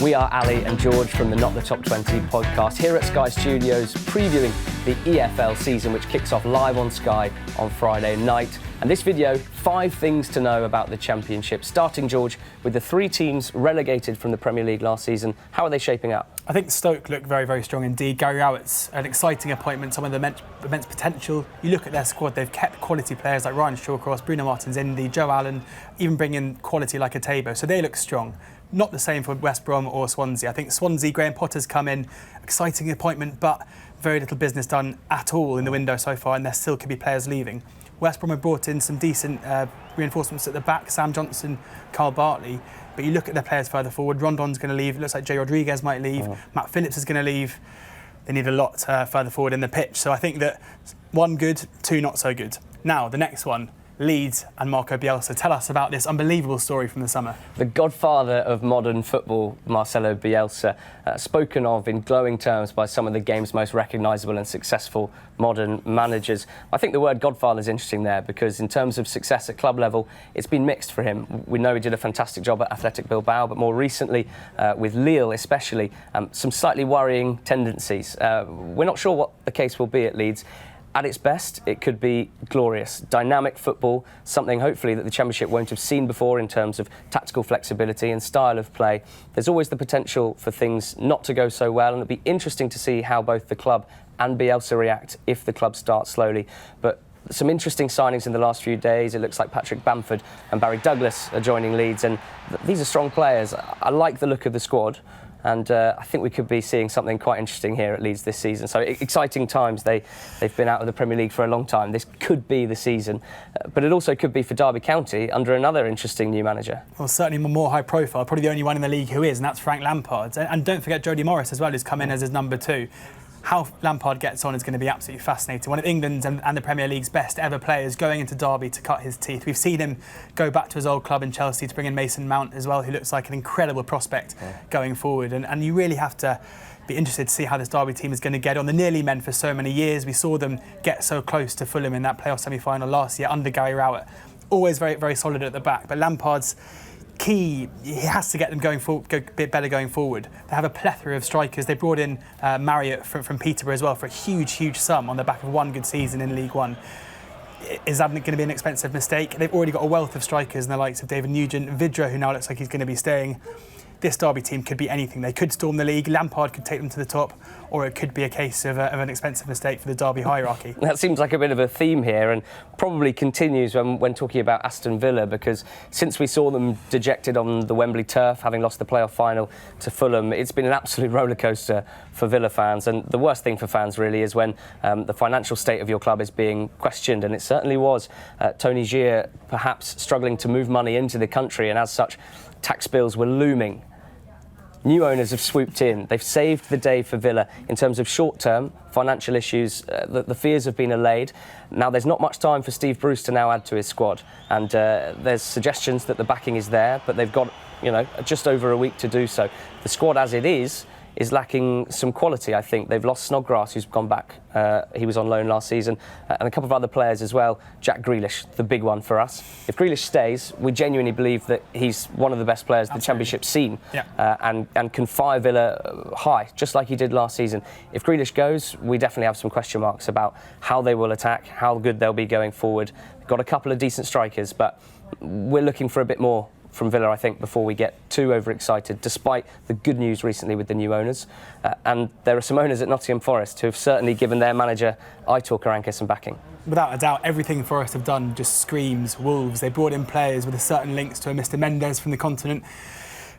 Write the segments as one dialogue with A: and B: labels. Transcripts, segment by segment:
A: We are Ali and George from the Not the Top 20 podcast here at Sky Studios, previewing the EFL season, which kicks off live on Sky on Friday night. And this video, 5 things to know about the Championship. Starting, George, with the 3 teams relegated from the Premier League last season. How are they shaping up?
B: I think Stoke look very, very strong indeed. Gary Rowett's an exciting appointment, someone with immense potential. You look at their squad, they've kept quality players like Ryan Shawcross, Bruno Martins Indy, Joe Allen, even bring in quality like a Tabo. So they look strong. Not the same for West Brom or Swansea. I think Swansea, Graham Potter's come in, exciting appointment, but very little business done at all in the window so far, and there still could be players leaving. West Brom have brought in some decent reinforcements at the back, Sam Johnson, Carl Bartley, but you look at their players further forward, Rondon's going to leave, it looks like Jay Rodriguez might leave, Matt Phillips is going to leave. They need a lot further forward in the pitch, so I think that 1 good, 2 not so good. Now, the next one, Leeds and Marco Bielsa. Tell us about this unbelievable story from the summer.
A: The godfather of modern football, Marcelo Bielsa, spoken of in glowing terms by some of the game's most recognisable and successful modern managers. I think the word godfather is interesting there because in terms of success at club level, it's been mixed for him. We know he did a fantastic job at Athletic Bilbao, but more recently with Lille especially, some slightly worrying tendencies. We're not sure what the case will be at Leeds. At its best, it could be glorious, dynamic football, something hopefully that the Championship won't have seen before in terms of tactical flexibility and style of play. There's always the potential for things not to go so well, and it'll be interesting to see how both the club and Bielsa react if the club starts slowly. But some interesting signings in the last few days. It looks like Patrick Bamford and Barry Douglas are joining Leeds, and these are strong players. I like the look of the squad. And I think we could be seeing something quite interesting here at Leeds this season. So exciting times. They've been out of the Premier League for a long time. This could be the season. But it also could be for Derby County under another interesting new manager.
B: Well, certainly more high profile. Probably the only one in the league who is, and that's Frank Lampard. And don't forget Jody Morris as well, who's come in as his number 2. How Lampard gets on is going to be absolutely fascinating. One of England's and the Premier League's best ever players going into Derby to cut his teeth. We've seen him go back to his old club in Chelsea to bring in Mason Mount as well, who looks like an incredible prospect going forward. And you really have to be interested to see how this Derby team is going to get on. The nearly men for so many years. We saw them get so close to Fulham in that playoff semi-final last year under Gary Rowett. Always very, very solid at the back. But Lampard's key, he has to get them go a bit better going forward. They have a plethora of strikers. They brought in Marriott from Peterborough as well for a huge sum on the back of 1 good season in League One. Is that going to be an expensive mistake? They've already got a wealth of strikers in the likes of David Nugent, Vidra, who now looks like he's going to be staying. This Derby team could be anything. They could storm the league, Lampard could take them to the top, or it could be a case of an expensive mistake for the Derby hierarchy.
A: That seems like a bit of a theme here and probably continues when talking about Aston Villa, because since we saw them dejected on the Wembley turf, having lost the playoff final to Fulham, it's been an absolute rollercoaster for Villa fans. And the worst thing for fans really is when the financial state of your club is being questioned, and it certainly was. Tony Gier perhaps struggling to move money into the country, and as such, tax bills were looming. New owners have swooped in. They've saved the day for Villa in terms of short-term financial issues. The fears have been allayed. Now, there's not much time for Steve Bruce to now add to his squad. And there's suggestions that the backing is there, but they've got, just over a week to do so. The squad as it is lacking some quality, I think. They've lost Snodgrass, who's gone back. He was on loan last season. And a couple of other players as well. Jack Grealish, the big one for us. If Grealish stays, we genuinely believe that he's one of the best players the Championship's seen. And can fire Villa high, just like he did last season. If Grealish goes, we definitely have some question marks about how they will attack, how good they'll be going forward. Got a couple of decent strikers, but we're looking for a bit more from Villa, I think, before we get too overexcited, despite the good news recently with the new owners. And there are some owners at Nottingham Forest who have certainly given their manager, Aitor Karanka, some backing.
B: Without a doubt, everything Forest have done just screams Wolves. They brought in players with a certain links to a Mr. Mendes from the continent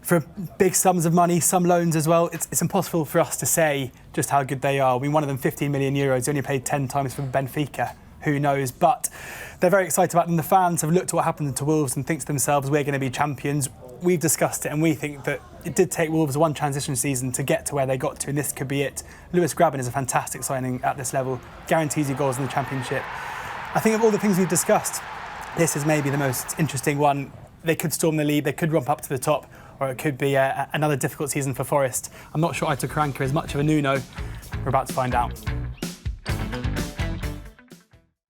B: for big sums of money, some loans as well. It's impossible for us to say just how good they are. One of them, 15 million euros, only paid 10 times for Benfica. Who knows? But they're very excited about them. The fans have looked at what happened to Wolves and think to themselves, we're going to be champions. We've discussed it, and we think that it did take Wolves 1 transition season to get to where they got to, and this could be it. Lewis Grabban is a fantastic signing at this level, guarantees you goals in the Championship. I think of all the things we've discussed, this is maybe the most interesting one. They could storm the lead, they could romp up to the top, or it could be another difficult season for Forest. I'm not sure Aitor Karanka is much of a Nuno. We're about to find out.